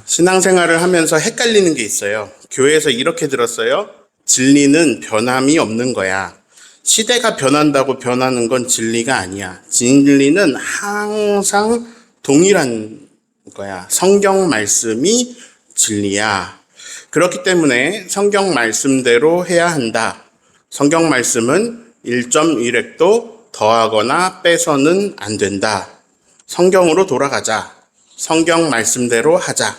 신앙생활을 하면서 헷갈리는 게 있어요. 교회에서 이렇게 들었어요. 진리는 변함이 없는 거야. 시대가 변한다고 변하는 건 진리가 아니야. 진리는 항상 동일한 거야. 성경 말씀이 진리야. 그렇기 때문에 성경 말씀대로 해야 한다. 성경 말씀은 1.1획도 더하거나 빼서는 안 된다. 성경으로 돌아가자. 성경 말씀대로 하자.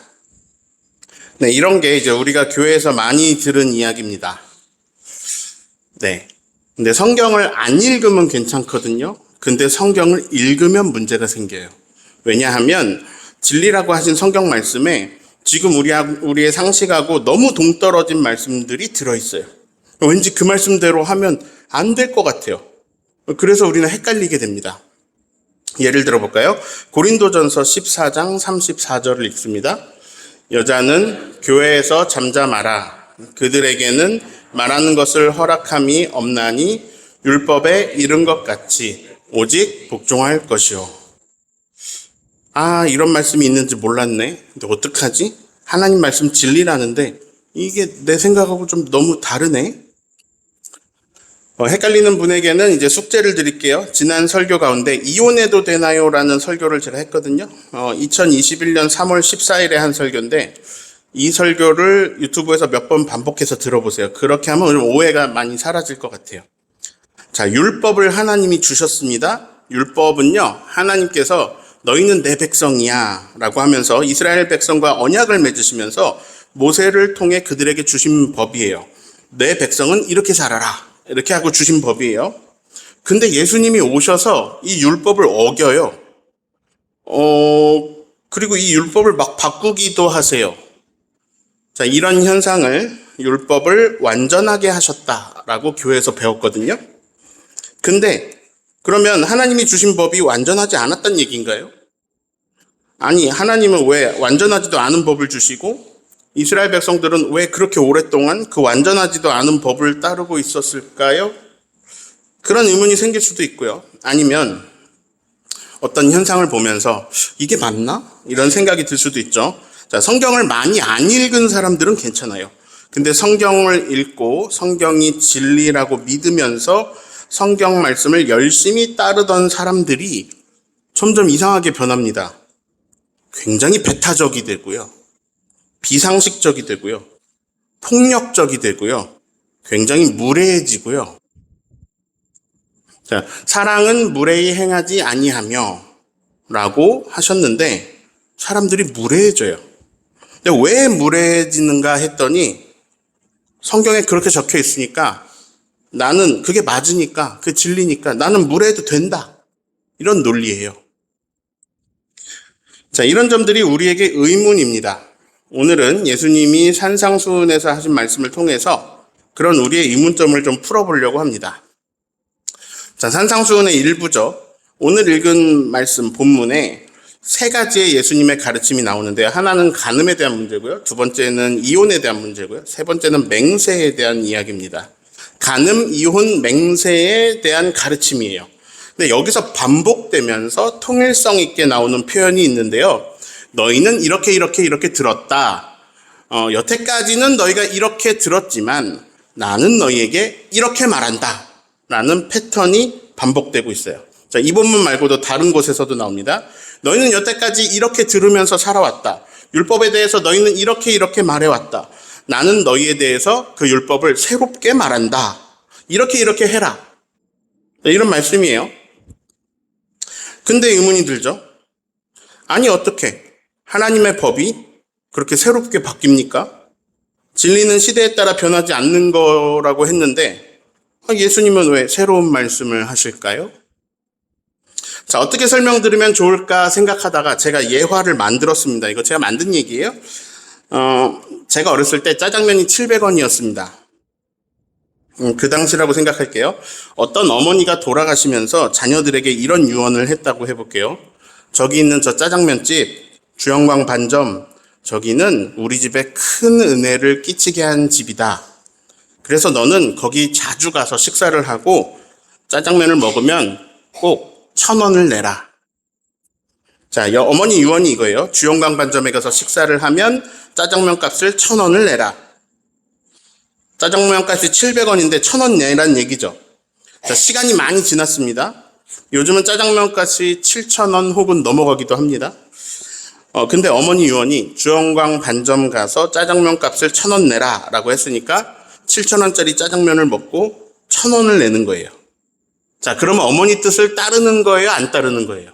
네, 이런 게 이제 우리가 교회에서 많이 들은 이야기입니다. 네. 근데 성경을 안 읽으면 괜찮거든요. 근데 성경을 읽으면 문제가 생겨요. 왜냐하면 진리라고 하신 성경 말씀에 지금 우리의 상식하고 너무 동떨어진 말씀들이 들어있어요. 왠지 그 말씀대로 하면 안 될 것 같아요. 그래서 우리는 헷갈리게 됩니다. 예를 들어볼까요? 고린도전서 14장 34절을 읽습니다. 여자는 교회에서 잠잠하라. 그들에게는 말하는 것을 허락함이 없나니 율법에 이른 것 같이 오직 복종할 것이요. 이런 말씀이 있는지 몰랐네. 근데 어떡하지? 하나님 말씀 진리라는데 이게 내 생각하고 좀 너무 다르네. 헷갈리는 분에게는 이제 숙제를 드릴게요. 지난 설교 가운데 이혼해도 되나요? 라는 설교를 제가 했거든요. 2021년 3월 14일에 한 설교인데 이 설교를 유튜브에서 몇 번 반복해서 들어보세요. 그렇게 하면 오해가 많이 사라질 것 같아요. 자, 율법을 하나님이 주셨습니다. 율법은요, 하나님께서 너희는 내 백성이야 라고 하면서 이스라엘 백성과 언약을 맺으시면서 모세를 통해 그들에게 주신 법이에요. 내 백성은 이렇게 살아라. 이렇게 하고 주신 법이에요. 근데 예수님이 오셔서 이 율법을 어겨요. 그리고 이 율법을 막 바꾸기도 하세요. 자, 이런 현상을 율법을 완전하게 하셨다라고 교회에서 배웠거든요. 근데 그러면 하나님이 주신 법이 완전하지 않았단 얘기인가요? 아니, 하나님은 왜 완전하지도 않은 법을 주시고 이스라엘 백성들은 왜 그렇게 오랫동안 그 완전하지도 않은 법을 따르고 있었을까요? 그런 의문이 생길 수도 있고요. 아니면 어떤 현상을 보면서 이게 맞나? 이런 생각이 들 수도 있죠. 자, 성경을 많이 안 읽은 사람들은 괜찮아요. 근데 성경을 읽고 성경이 진리라고 믿으면서 성경 말씀을 열심히 따르던 사람들이 점점 이상하게 변합니다. 굉장히 배타적이 되고요. 비상식적이 되고요. 폭력적이 되고요. 굉장히 무례해지고요. 자, 사랑은 무례히 행하지 아니하며 라고 하셨는데 사람들이 무례해져요. 근데 왜 무례해지는가 했더니 성경에 그렇게 적혀 있으니까 나는 그게 맞으니까, 그게 진리니까 나는 무례해도 된다. 이런 논리예요. 자, 이런 점들이 우리에게 의문입니다. 오늘은 예수님이 산상수훈에서 하신 말씀을 통해서 그런 우리의 의문점을 좀 풀어보려고 합니다. 자, 산상수훈의 일부죠. 오늘 읽은 말씀 본문에 세 가지의 예수님의 가르침이 나오는데요. 하나는 간음에 대한 문제고요. 두 번째는 이혼에 대한 문제고요. 세 번째는 맹세에 대한 이야기입니다. 간음, 이혼, 맹세에 대한 가르침이에요. 근데 여기서 반복되면서 통일성 있게 나오는 표현이 있는데요. 너희는 이렇게 들었다. 여태까지는 너희가 이렇게 들었지만 나는 너희에게 이렇게 말한다. 라는 패턴이 반복되고 있어요. 자, 이 본문 말고도 다른 곳에서도 나옵니다. 너희는 여태까지 이렇게 들으면서 살아왔다. 율법에 대해서 너희는 이렇게 말해왔다. 나는 너희에 대해서 그 율법을 새롭게 말한다. 이렇게 해라. 이런 말씀이에요. 근데 의문이 들죠. 아니, 어떻게 하나님의 법이 그렇게 새롭게 바뀝니까? 진리는 시대에 따라 변하지 않는 거라고 했는데 예수님은 왜 새로운 말씀을 하실까요? 자, 어떻게 설명드리면 좋을까 생각하다가 제가 예화를 만들었습니다. 이거 제가 만든 얘기예요. 제가 어렸을 때 짜장면이 700원이었습니다. 그 당시라고 생각할게요. 어떤 어머니가 돌아가시면서 자녀들에게 이런 유언을 했다고 해볼게요. 저기 있는 저 짜장면집, 주영광 반점, 저기는 우리 집에 큰 은혜를 끼치게 한 집이다. 그래서 너는 거기 자주 가서 식사를 하고 짜장면을 먹으면 꼭 1,000원을 내라. 자, 어머니 유언이 이거예요. 주영강 반점에 가서 식사를 하면 짜장면 값을 1,000원을 내라. 짜장면 값이 700원인데 1,000원 내라는 얘기죠. 자, 시간이 많이 지났습니다. 요즘은 짜장면 값이 7,000원 혹은 넘어가기도 합니다. 근데 어머니 유언이 주영강 반점 가서 짜장면 값을 1,000원 내라 라고 했으니까 7,000원짜리 짜장면을 먹고 1,000원을 내는 거예요. 자, 그러면 어머니 뜻을 따르는 거예요? 안 따르는 거예요?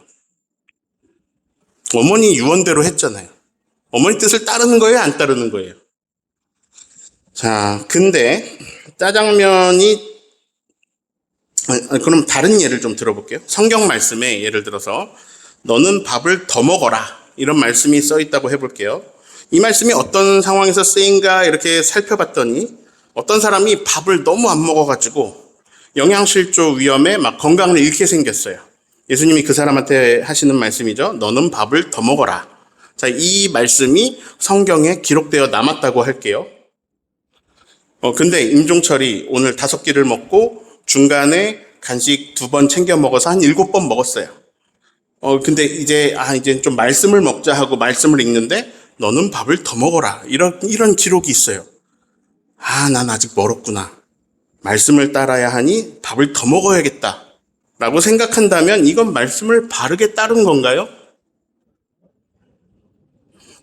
어머니 유언대로 했잖아요. 어머니 뜻을 따르는 거예요? 안 따르는 거예요? 자, 근데 짜장면이 그럼 다른 예를 좀 들어볼게요. 성경 말씀에 예를 들어서 너는 밥을 더 먹어라 이런 말씀이 써 있다고 해볼게요. 이 말씀이 어떤 상황에서 쓰인가 이렇게 살펴봤더니 어떤 사람이 밥을 너무 안 먹어가지고 영양실조 위험에 막 건강을 잃게 생겼어요. 예수님이 그 사람한테 하시는 말씀이죠. 너는 밥을 더 먹어라. 자, 이 말씀이 성경에 기록되어 남았다고 할게요. 근데 임종철이 오늘 5끼를 먹고 중간에 간식 2번 챙겨 먹어서 한 7번 먹었어요. 근데 이제 좀 말씀을 먹자 하고 말씀을 읽는데 너는 밥을 더 먹어라. 이런 기록이 있어요. 난 아직 멀었구나. 말씀을 따라야 하니 밥을 더 먹어야겠다. 라고 생각한다면 이건 말씀을 바르게 따른 건가요?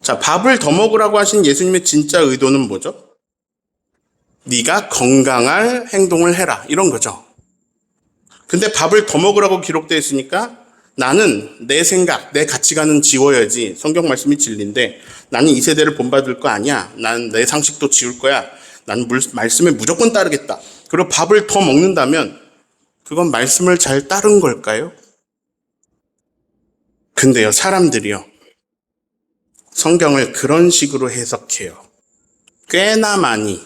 자, 밥을 더 먹으라고 하신 예수님의 진짜 의도는 뭐죠? 네가 건강할 행동을 해라. 이런 거죠. 근데 밥을 더 먹으라고 기록되어 있으니까 나는 내 생각, 내 가치관은 지워야지. 성경 말씀이 진리인데 나는 이 세대를 본받을 거 아니야. 나는 내 상식도 지울 거야. 나는 말씀에 무조건 따르겠다. 그리고 밥을 더 먹는다면 그건 말씀을 잘 따른 걸까요? 근데요, 사람들이요. 성경을 그런 식으로 해석해요. 꽤나 많이.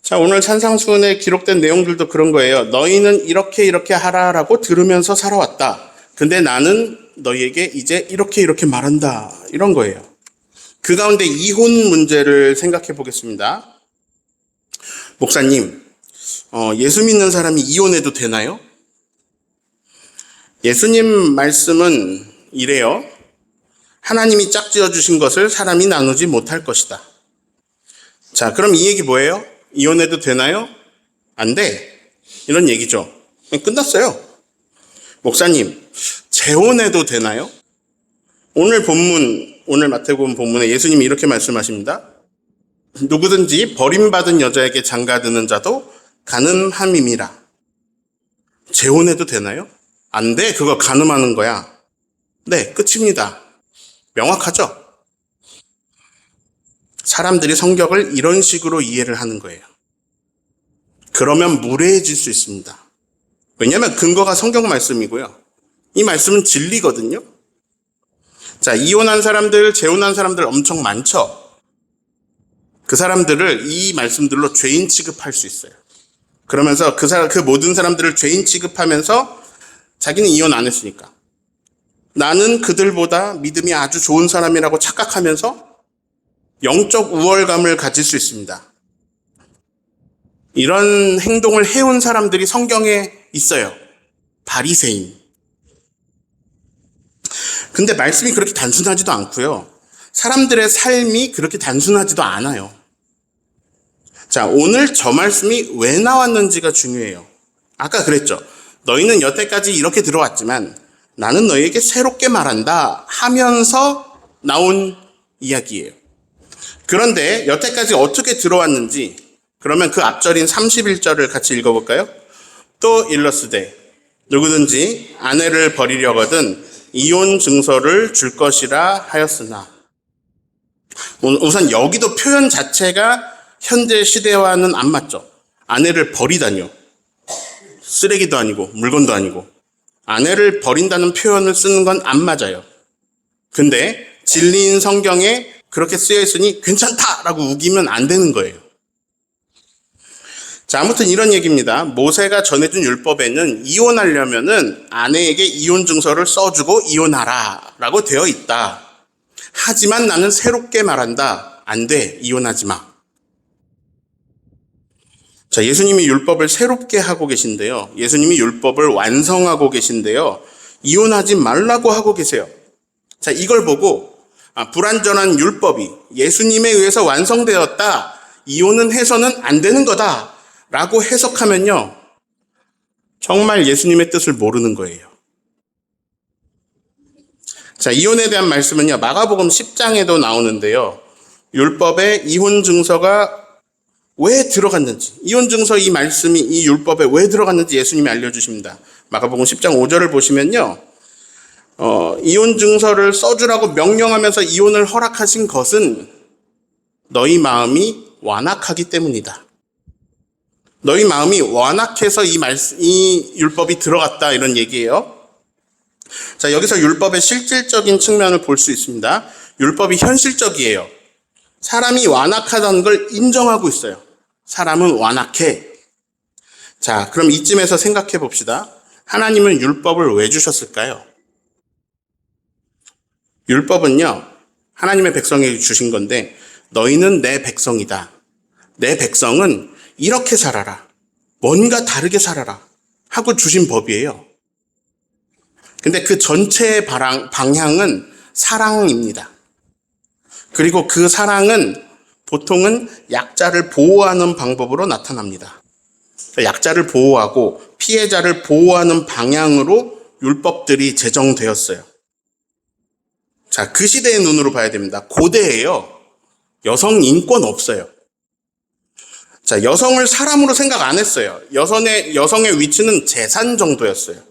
자, 오늘 산상수훈에 기록된 내용들도 그런 거예요. 너희는 이렇게 하라라고 들으면서 살아왔다. 근데 나는 너희에게 이제 이렇게 말한다. 이런 거예요. 그 가운데 이혼 문제를 생각해 보겠습니다. 목사님, 예수 믿는 사람이 이혼해도 되나요? 예수님 말씀은 이래요. 하나님이 짝지어 주신 것을 사람이 나누지 못할 것이다. 자, 그럼 이 얘기 뭐예요? 이혼해도 되나요? 안 돼. 이런 얘기죠. 끝났어요. 목사님, 재혼해도 되나요? 오늘 마태복음 본문에 예수님이 이렇게 말씀하십니다. 누구든지 버림받은 여자에게 장가드는 자도 간음함임이라. 재혼해도 되나요? 안 돼. 그거 간음하는 거야. 네, 끝입니다. 명확하죠? 사람들이 성경을 이런 식으로 이해를 하는 거예요. 그러면 무례해질 수 있습니다. 왜냐하면 근거가 성경 말씀이고요. 이 말씀은 진리거든요. 자, 이혼한 사람들, 재혼한 사람들 엄청 많죠. 그 사람들을 이 말씀들로 죄인 취급할 수 있어요. 그러면서 그 모든 사람들을 죄인 취급하면서 자기는 이혼 안 했으니까 나는 그들보다 믿음이 아주 좋은 사람이라고 착각하면서 영적 우월감을 가질 수 있습니다. 이런 행동을 해온 사람들이 성경에 있어요. 바리새인. 근데 말씀이 그렇게 단순하지도 않고요. 사람들의 삶이 그렇게 단순하지도 않아요. 자, 오늘 저 말씀이 왜 나왔는지가 중요해요. 아까 그랬죠. 너희는 여태까지 이렇게 들어왔지만 나는 너희에게 새롭게 말한다 하면서 나온 이야기예요. 그런데 여태까지 어떻게 들어왔는지 그러면 그 앞절인 31절을 같이 읽어볼까요? 또 일러스되 누구든지 아내를 버리려거든 이혼 증서를 줄 것이라 하였으나 우선 여기도 표현 자체가 현재 시대와는 안 맞죠. 아내를 버리다니요. 쓰레기도 아니고 물건도 아니고 아내를 버린다는 표현을 쓰는 건 안 맞아요. 근데 진리인 성경에 그렇게 쓰여 있으니 괜찮다라고 우기면 안 되는 거예요. 자, 아무튼 이런 얘기입니다. 모세가 전해준 율법에는 이혼하려면은 아내에게 이혼 증서를 써주고 이혼하라 라고 되어 있다. 하지만 나는 새롭게 말한다. 안 돼. 이혼하지 마. 자, 예수님이 율법을 새롭게 하고 계신데요. 예수님이 율법을 완성하고 계신데요. 이혼하지 말라고 하고 계세요. 자, 이걸 보고 불완전한 율법이 예수님에 의해서 완성되었다. 이혼은 해서는 안 되는 거다. 라고 해석하면요. 정말 예수님의 뜻을 모르는 거예요. 자, 이혼에 대한 말씀은요. 마가복음 10장에도 나오는데요. 율법에 이혼 증서가 왜 들어갔는지, 이혼 증서 이 말씀이 이 율법에 왜 들어갔는지 예수님이 알려주십니다. 마가복음 10장 5절을 보시면요. 이혼 증서를 써주라고 명령하면서 이혼을 허락하신 것은 너희 마음이 완악하기 때문이다. 너희 마음이 완악해서 이 율법이 들어갔다, 이런 얘기예요. 자, 여기서 율법의 실질적인 측면을 볼 수 있습니다. 율법이 현실적이에요. 사람이 완악하다는 걸 인정하고 있어요. 사람은 완악해. 자, 그럼 이쯤에서 생각해 봅시다. 하나님은 율법을 왜 주셨을까요? 율법은요, 하나님의 백성에게 주신 건데, 너희는 내 백성이다. 내 백성은 이렇게 살아라. 뭔가 다르게 살아라. 하고 주신 법이에요. 근데 그 전체의 방향은 사랑입니다. 그리고 그 사랑은 보통은 약자를 보호하는 방법으로 나타납니다. 약자를 보호하고 피해자를 보호하는 방향으로 율법들이 제정되었어요. 자, 그 시대의 눈으로 봐야 됩니다. 고대에요. 여성 인권 없어요. 자, 여성을 사람으로 생각 안 했어요. 여성의 위치는 재산 정도였어요.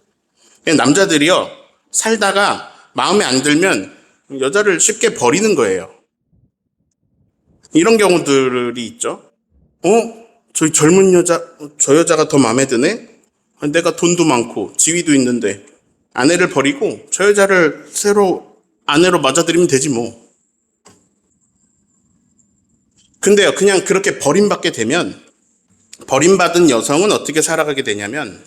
남자들이요, 살다가 마음에 안 들면 여자를 쉽게 버리는 거예요. 이런 경우들이 있죠. 저 젊은 여자, 저 여자가 더 마음에 드네? 내가 돈도 많고 지위도 있는데 아내를 버리고 저 여자를 새로 아내로 맞아들이면 되지 뭐. 근데요, 그냥 그렇게 버림받게 되면 버림받은 여성은 어떻게 살아가게 되냐면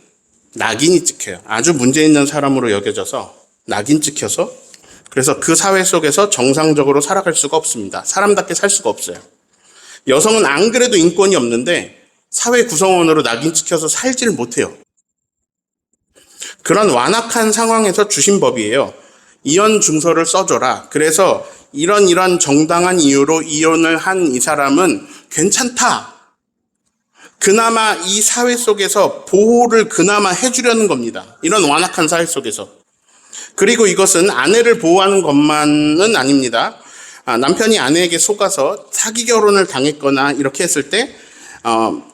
낙인이 찍혀요. 아주 문제 있는 사람으로 여겨져서 낙인 찍혀서, 그래서 그 사회 속에서 정상적으로 살아갈 수가 없습니다. 사람답게 살 수가 없어요. 여성은 안 그래도 인권이 없는데 사회 구성원으로 낙인 찍혀서 살지를 못해요. 그런 완악한 상황에서 주신 법이에요. 이혼 증서를 써줘라. 그래서 이런 정당한 이유로 이혼을 한 이 사람은 괜찮다. 그나마 이 사회 속에서 보호를 그나마 해주려는 겁니다. 이런 완악한 사회 속에서. 그리고 이것은 아내를 보호하는 것만은 아닙니다. 남편이 아내에게 속아서 사기 결혼을 당했거나 이렇게 했을 때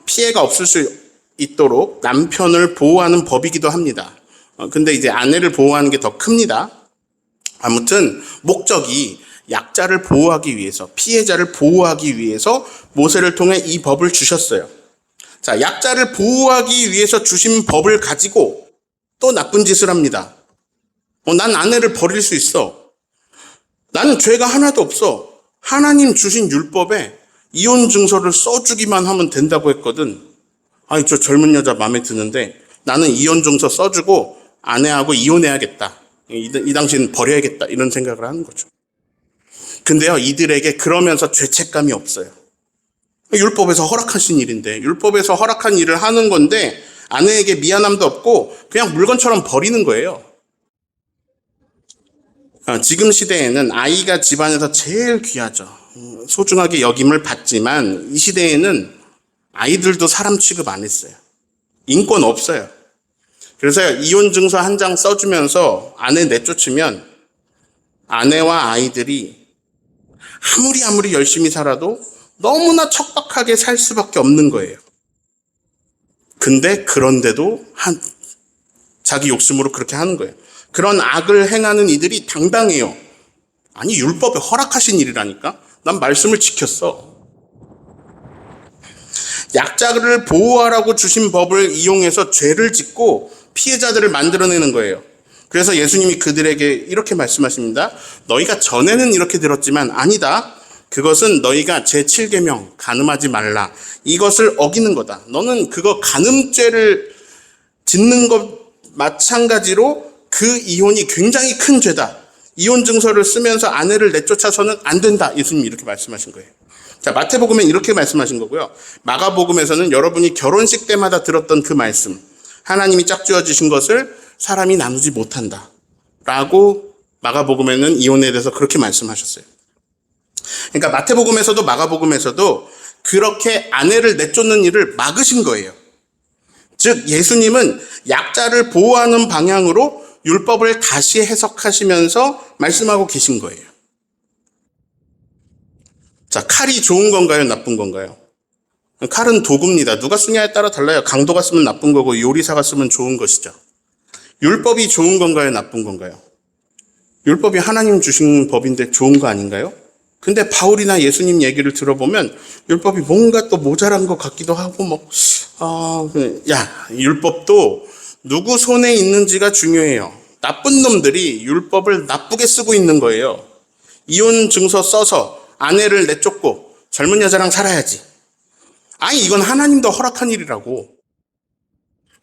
피해가 없을 수 있도록 남편을 보호하는 법이기도 합니다. 근데 이제 아내를 보호하는 게 더 큽니다. 아무튼 목적이 약자를 보호하기 위해서, 피해자를 보호하기 위해서 모세를 통해 이 법을 주셨어요. 자, 약자를 보호하기 위해서 주신 법을 가지고 또 나쁜 짓을 합니다. 난 아내를 버릴 수 있어. 나는 죄가 하나도 없어. 하나님 주신 율법에 이혼 증서를 써주기만 하면 된다고 했거든. 아니, 저 젊은 여자 마음에 드는데 나는 이혼 증서 써주고 아내하고 이혼해야겠다. 이 당신 버려야겠다. 이런 생각을 하는 거죠. 근데요, 이들에게 그러면서 죄책감이 없어요. 율법에서 허락하신 일인데, 율법에서 허락한 일을 하는 건데 아내에게 미안함도 없고 그냥 물건처럼 버리는 거예요. 지금 시대에는 아이가 집안에서 제일 귀하죠. 소중하게 여김을 받지만 이 시대에는 아이들도 사람 취급 안 했어요. 인권 없어요. 그래서 이혼 증서 한 장 써주면서 아내 내쫓으면 아내와 아이들이 아무리 열심히 살아도 너무나 척박하게 살 수밖에 없는 거예요. 근데 그런데도 자기 욕심으로 그렇게 하는 거예요. 그런 악을 행하는 이들이 당당해요. 아니, 율법에 허락하신 일이라니까? 난 말씀을 지켰어. 약자를 보호하라고 주신 법을 이용해서 죄를 짓고 피해자들을 만들어내는 거예요. 그래서 예수님이 그들에게 이렇게 말씀하십니다. 너희가 전에는 이렇게 들었지만 아니다. 그것은 너희가 제7계명 간음하지 말라. 이것을 어기는 거다. 너는 그거 간음죄를 짓는 것 마찬가지로 그 이혼이 굉장히 큰 죄다. 이혼 증서를 쓰면서 아내를 내쫓아서는 안 된다. 예수님이 이렇게 말씀하신 거예요. 자, 마태복음엔 이렇게 말씀하신 거고요. 마가복음에서는 여러분이 결혼식 때마다 들었던 그 말씀. 하나님이 짝지어 주신 것을 사람이 나누지 못한다. 라고 마가복음에는 이혼에 대해서 그렇게 말씀하셨어요. 그러니까 마태복음에서도 마가복음에서도 그렇게 아내를 내쫓는 일을 막으신 거예요. 즉 예수님은 약자를 보호하는 방향으로 율법을 다시 해석하시면서 말씀하고 계신 거예요. 자, 칼이 좋은 건가요? 나쁜 건가요? 칼은 도구입니다. 누가 쓰냐에 따라 달라요. 강도가 쓰면 나쁜 거고 요리사가 쓰면 좋은 것이죠. 율법이 좋은 건가요? 나쁜 건가요? 율법이 하나님 주신 법인데 좋은 거 아닌가요? 근데 바울이나 예수님 얘기를 들어보면 율법이 뭔가 또 모자란 것 같기도 하고 율법도 누구 손에 있는지가 중요해요. 나쁜 놈들이 율법을 나쁘게 쓰고 있는 거예요. 이혼 증서 써서 아내를 내쫓고 젊은 여자랑 살아야지. 아니 이건 하나님도 허락한 일이라고.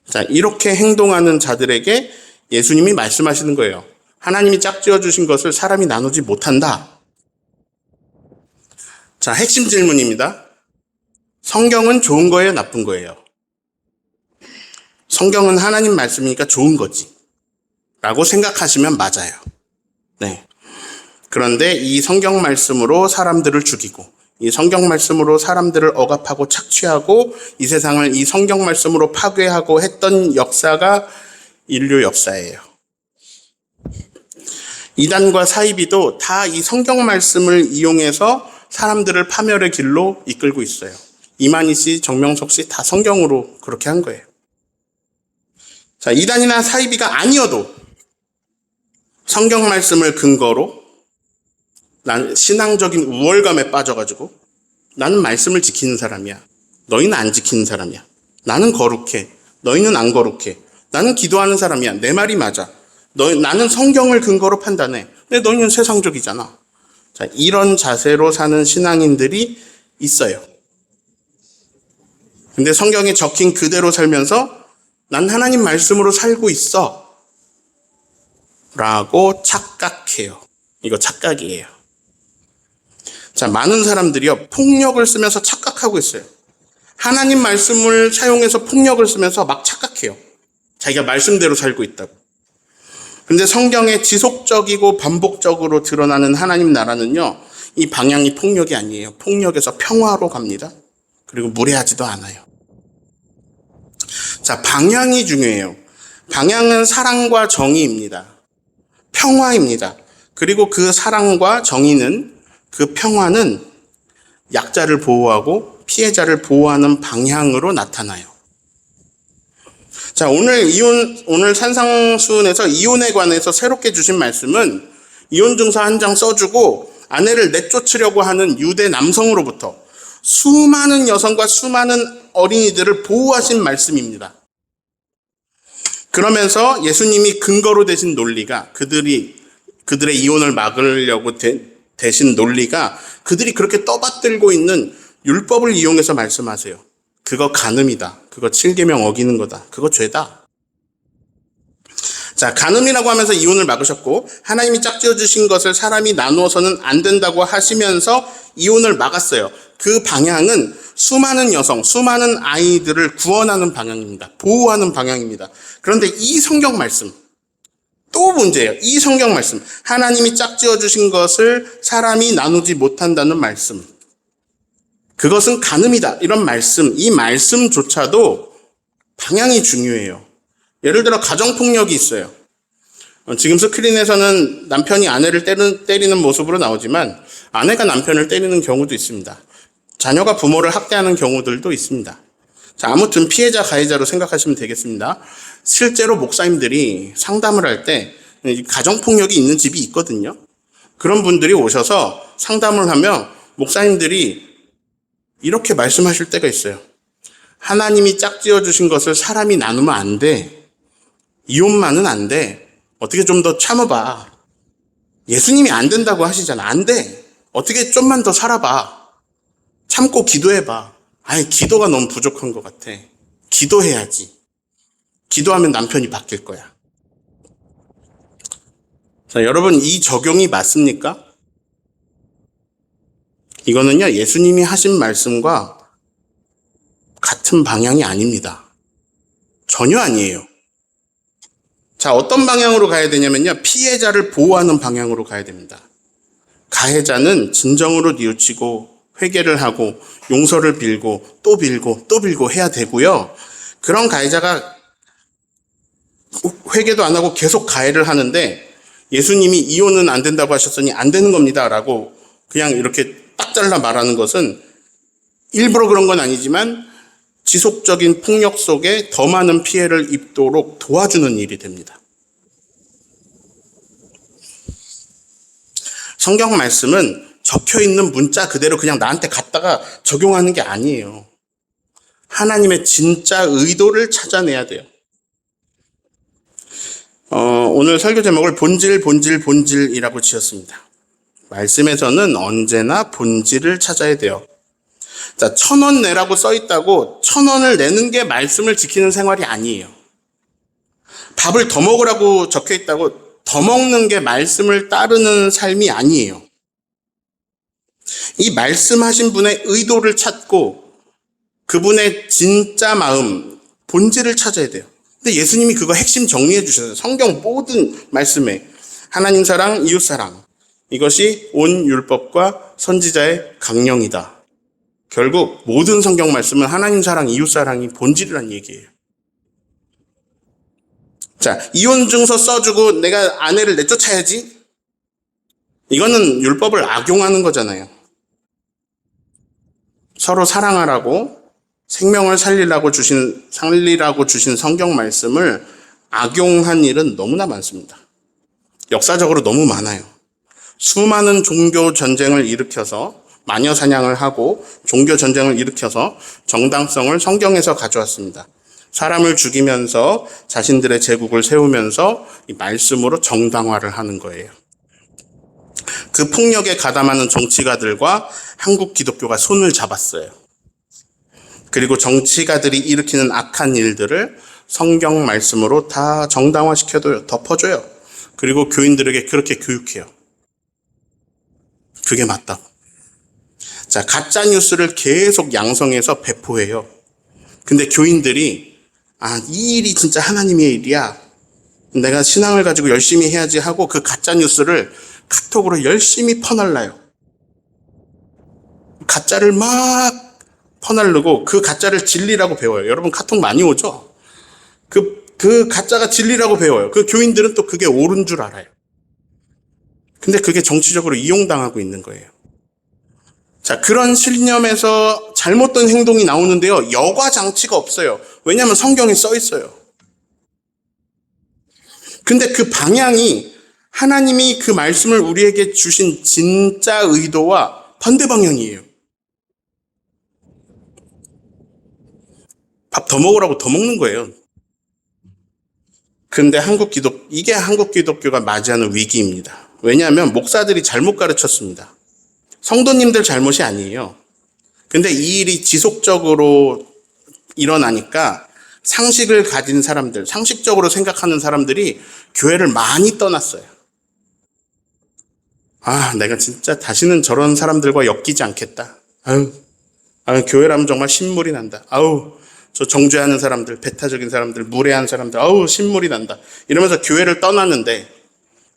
자, 이렇게 행동하는 자들에게 예수님이 말씀하시는 거예요. 하나님이 짝지어 주신 것을 사람이 나누지 못한다. 자, 핵심 질문입니다. 성경은 좋은 거예요, 나쁜 거예요? 성경은 하나님 말씀이니까 좋은 거지. 라고 생각하시면 맞아요. 네. 그런데 이 성경 말씀으로 사람들을 죽이고, 이 성경 말씀으로 사람들을 억압하고 착취하고, 이 세상을 이 성경 말씀으로 파괴하고 했던 역사가 인류 역사예요. 이단과 사이비도 다 이 성경 말씀을 이용해서 사람들을 파멸의 길로 이끌고 있어요. 이만희 씨, 정명석 씨 다 성경으로 그렇게 한 거예요. 자, 이단이나 사이비가 아니어도 성경 말씀을 근거로 난 신앙적인 우월감에 빠져가지고 나는 말씀을 지키는 사람이야. 너희는 안 지키는 사람이야. 나는 거룩해. 너희는 안 거룩해. 나는 기도하는 사람이야. 내 말이 맞아. 나는 성경을 근거로 판단해. 근데 너희는 세상적이잖아. 자, 이런 자세로 사는 신앙인들이 있어요. 근데 성경에 적힌 그대로 살면서 난 하나님 말씀으로 살고 있어. 라고 착각해요. 이거 착각이에요. 자, 많은 사람들이요, 폭력을 쓰면서 착각하고 있어요. 하나님 말씀을 사용해서 폭력을 쓰면서 막 착각해요. 자기가 말씀대로 살고 있다고. 근데 성경에 지속적이고 반복적으로 드러나는 하나님 나라는요, 이 방향이 폭력이 아니에요. 폭력에서 평화로 갑니다. 그리고 무례하지도 않아요. 자, 방향이 중요해요. 방향은 사랑과 정의입니다. 평화입니다. 그리고 그 사랑과 정의는, 그 평화는 약자를 보호하고 피해자를 보호하는 방향으로 나타나요. 자, 오늘 산상수훈에서 이혼에 관해서 새롭게 주신 말씀은 이혼 증서 한 장 써주고 아내를 내쫓으려고 하는 유대 남성으로부터 수많은 여성과 수많은 어린이들을 보호하신 말씀입니다. 그러면서 예수님이 근거로 되신 논리가 그들의 이혼을 막으려고 대신 논리가 그들이 그렇게 떠받들고 있는 율법을 이용해서 말씀하세요. 그거 간음이다. 그거 7계명 어기는 거다. 그거 죄다. 자, 간음이라고 하면서 이혼을 막으셨고 하나님이 짝지어 주신 것을 사람이 나누어서는 안 된다고 하시면서 이혼을 막았어요. 그 방향은 수많은 여성, 수많은 아이들을 구원하는 방향입니다. 보호하는 방향입니다. 그런데 이 성경 말씀, 또 문제예요. 이 성경 말씀, 하나님이 짝지어 주신 것을 사람이 나누지 못한다는 말씀, 그것은 간음이다. 이런 말씀, 이 말씀조차도 방향이 중요해요. 예를 들어 가정폭력이 있어요. 지금 스크린에서는 남편이 아내를 때리는 모습으로 나오지만 아내가 남편을 때리는 경우도 있습니다. 자녀가 부모를 학대하는 경우들도 있습니다. 자, 아무튼 피해자 가해자로 생각하시면 되겠습니다. 실제로 목사님들이 상담을 할 때 가정폭력이 있는 집이 있거든요. 그런 분들이 오셔서 상담을 하면 목사님들이 이렇게 말씀하실 때가 있어요. 하나님이 짝지어 주신 것을 사람이 나누면 안 돼. 이혼만은 안 돼. 어떻게 좀 더 참아봐. 예수님이 안 된다고 하시잖아. 안 돼. 어떻게 좀만 더 살아봐. 참고 기도해봐. 아니, 기도가 너무 부족한 것 같아. 기도해야지. 기도하면 남편이 바뀔 거야. 자, 여러분, 이 적용이 맞습니까? 이거는요, 예수님이 하신 말씀과 같은 방향이 아닙니다. 전혀 아니에요. 자, 어떤 방향으로 가야 되냐면요. 피해자를 보호하는 방향으로 가야 됩니다. 가해자는 진정으로 뉘우치고 회개를 하고 용서를 빌고 또 빌고 또 빌고 해야 되고요. 그런 가해자가 회개도 안 하고 계속 가해를 하는데 예수님이 이혼은 안 된다고 하셨으니 안 되는 겁니다 라고 그냥 이렇게 딱 잘라 말하는 것은 일부러 그런 건 아니지만 지속적인 폭력 속에 더 많은 피해를 입도록 도와주는 일이 됩니다. 성경 말씀은 적혀 있는 문자 그대로 그냥 나한테 갖다가 적용하는 게 아니에요. 하나님의 진짜 의도를 찾아내야 돼요. 오늘 설교 제목을 본질이라고 지었습니다. 말씀에서는 언제나 본질을 찾아야 돼요. 자, 1,000원 내라고 써 있다고 1,000원을 내는 게 말씀을 지키는 생활이 아니에요. 밥을 더 먹으라고 적혀 있다고 더 먹는 게 말씀을 따르는 삶이 아니에요. 이 말씀하신 분의 의도를 찾고 그분의 진짜 마음, 본질을 찾아야 돼요. 근데 예수님이 그거 핵심 정리해 주셨어요. 성경 모든 말씀에 하나님 사랑, 이웃 사랑. 이것이 온 율법과 선지자의 강령이다. 결국 모든 성경 말씀은 하나님 사랑, 이웃 사랑이 본질이란 얘기예요. 자, 이혼 증서 써주고 내가 아내를 내쫓아야지. 이거는 율법을 악용하는 거잖아요. 서로 사랑하라고 생명을 살리라고 주신 성경 말씀을 악용한 일은 너무나 많습니다. 역사적으로 너무 많아요. 수많은 종교 전쟁을 일으켜서 마녀 사냥을 하고 종교 전쟁을 일으켜서 정당성을 성경에서 가져왔습니다. 사람을 죽이면서 자신들의 제국을 세우면서 이 말씀으로 정당화를 하는 거예요. 그 폭력에 가담하는 정치가들과 한국 기독교가 손을 잡았어요. 그리고 정치가들이 일으키는 악한 일들을 성경 말씀으로 다 정당화시켜줘요. 덮어줘요. 그리고 교인들에게 그렇게 교육해요. 그게 맞다고. 자, 가짜 뉴스를 계속 양성해서 배포해요. 근데 교인들이 이 일이 진짜 하나님의 일이야. 내가 신앙을 가지고 열심히 해야지 하고 그 가짜 뉴스를 카톡으로 열심히 퍼날라요. 가짜를 막 퍼날르고 그 가짜를 진리라고 배워요. 여러분 카톡 많이 오죠? 그 가짜가 진리라고 배워요. 그 교인들은 또 그게 옳은 줄 알아요. 근데 그게 정치적으로 이용당하고 있는 거예요. 자, 그런 신념에서 잘못된 행동이 나오는데요. 여과 장치가 없어요. 왜냐하면 성경에 써 있어요. 근데 그 방향이 하나님이 그 말씀을 우리에게 주신 진짜 의도와 반대 방향이에요. 밥 더 먹으라고 더 먹는 거예요. 근데 이게 한국 기독교가 맞이하는 위기입니다. 왜냐하면 목사들이 잘못 가르쳤습니다. 성도님들 잘못이 아니에요. 근데 이 일이 지속적으로 일어나니까 상식을 가진 사람들, 상식적으로 생각하는 사람들이 교회를 많이 떠났어요. 내가 진짜 다시는 저런 사람들과 엮이지 않겠다. 교회라면 정말 신물이 난다. 저 정죄하는 사람들, 배타적인 사람들, 무례한 사람들, 신물이 난다. 이러면서 교회를 떠났는데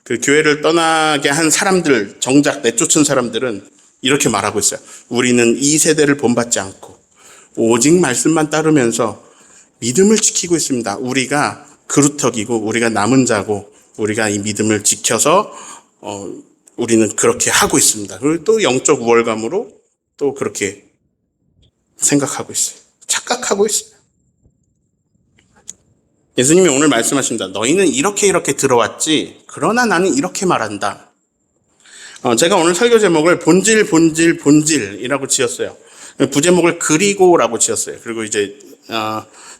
그 교회를 떠나게 한 사람들, 정작 내쫓은 사람들은 이렇게 말하고 있어요. 우리는 이 세대를 본받지 않고 오직 말씀만 따르면서 믿음을 지키고 있습니다. 우리가 그루터기고 우리가 남은 자고 우리가 이 믿음을 지켜서 우리는 그렇게 하고 있습니다. 그리고 또 영적 우월감으로 또 그렇게 생각하고 있어요. 착각하고 있어요. 예수님이 오늘 말씀하십니다. 너희는 이렇게 들어왔지. 그러나 나는 이렇게 말한다. 제가 오늘 설교 제목을 본질이라고 지었어요. 부제목을 그리고라고 지었어요. 그리고 이제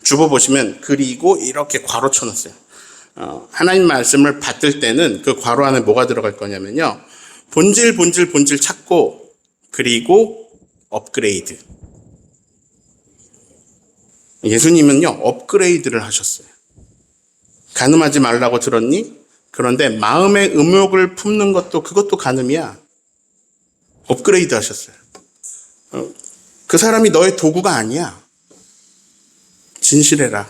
주보 보시면 그리고 이렇게 괄호 쳐놨어요. 하나님 말씀을 받들 때는 그 괄호 안에 뭐가 들어갈 거냐면요. 본질 찾고 그리고 업그레이드. 예수님은요, 업그레이드를 하셨어요. 간음하지 말라고 들었니? 그런데 마음의 음욕을 품는 그것도 간음이야. 업그레이드 하셨어요. 그 사람이 너의 도구가 아니야. 진실해라.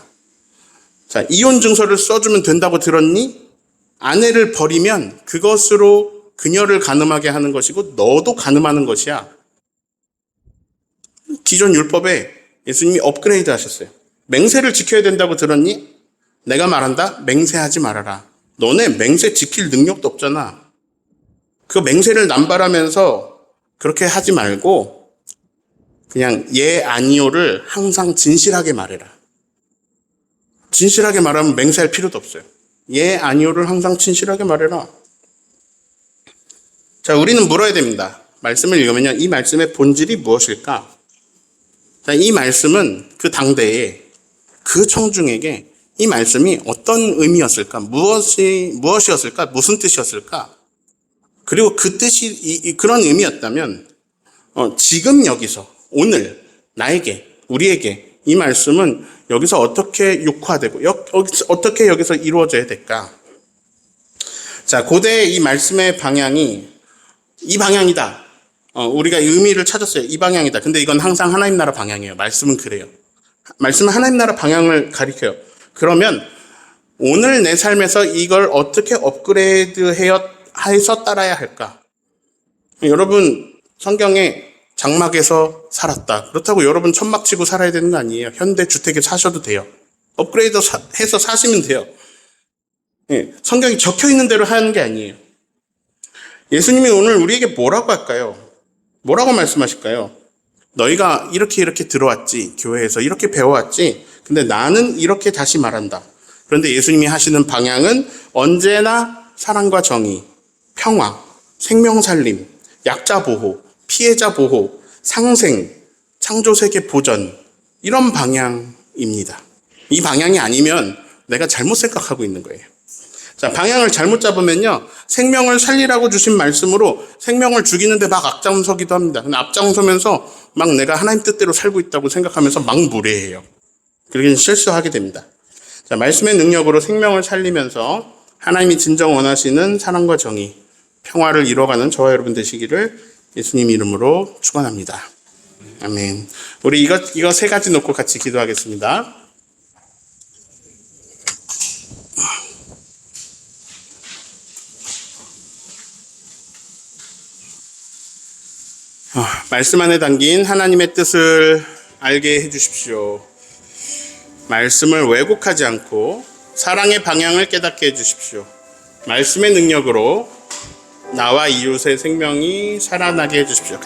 자, 이혼 증서를 써주면 된다고 들었니? 아내를 버리면 그것으로 그녀를 간음하게 하는 것이고 너도 간음하는 것이야. 기존 율법에 예수님이 업그레이드 하셨어요. 맹세를 지켜야 된다고 들었니? 내가 말한다. 맹세하지 말아라. 너네 맹세 지킬 능력도 없잖아. 그 맹세를 남발하면서 그렇게 하지 말고 그냥 예, 아니요를 항상 진실하게 말해라. 진실하게 말하면 맹세할 필요도 없어요. 예, 아니요를 항상 진실하게 말해라. 자, 우리는 물어야 됩니다. 말씀을 읽으면요. 이 말씀의 본질이 무엇일까? 자, 이 말씀은 그 당대에 그 청중에게 이 말씀이 어떤 의미였을까? 무엇이었을까? 무슨 뜻이었을까? 그리고 그 뜻이 그런 의미였다면 지금 여기서 오늘 나에게 우리에게 이 말씀은 여기서 어떻게 육화되고 어떻게 여기서 이루어져야 될까? 자, 고대의 이 말씀의 방향이 이 방향이다. 우리가 의미를 찾았어요. 이 방향이다. 근데 이건 항상 하나님 나라 방향이에요. 말씀은 그래요. 말씀은 하나님 나라 방향을 가리켜요. 그러면 오늘 내 삶에서 이걸 어떻게 업그레이드 해서 따라야 할까? 여러분 성경에 장막에서 살았다. 그렇다고 여러분 천막 치고 살아야 되는 거 아니에요. 현대 주택에 사셔도 돼요. 업그레이드 해서 사시면 돼요. 성경이 적혀 있는 대로 하는 게 아니에요. 예수님이 오늘 우리에게 뭐라고 할까요? 뭐라고 말씀하실까요? 너희가 이렇게 들어왔지. 교회에서 이렇게 배워왔지. 근데 나는 이렇게 다시 말한다. 그런데 예수님이 하시는 방향은 언제나 사랑과 정의, 평화, 생명살림, 약자 보호, 피해자 보호, 상생, 창조세계 보전 이런 방향입니다. 이 방향이 아니면 내가 잘못 생각하고 있는 거예요. 자, 방향을 잘못 잡으면요. 생명을 살리라고 주신 말씀으로 생명을 죽이는데 막 앞장서기도 합니다. 근데 앞장서면서 막 내가 하나님 뜻대로 살고 있다고 생각하면서 막 무례해요. 그러긴 실수하게 됩니다. 자, 말씀의 능력으로 생명을 살리면서 하나님이 진정 원하시는 사랑과 정의, 평화를 이뤄가는 저와 여러분 되시기를 예수님 이름으로 축원합니다. 아멘. 우리 이거 세 가지 놓고 같이 기도하겠습니다. 말씀 안에 담긴 하나님의 뜻을 알게 해주십시오. 말씀을 왜곡하지 않고 사랑의 방향을 깨닫게 해주십시오. 말씀의 능력으로 나와 이웃의 생명이 살아나게 해주십시오.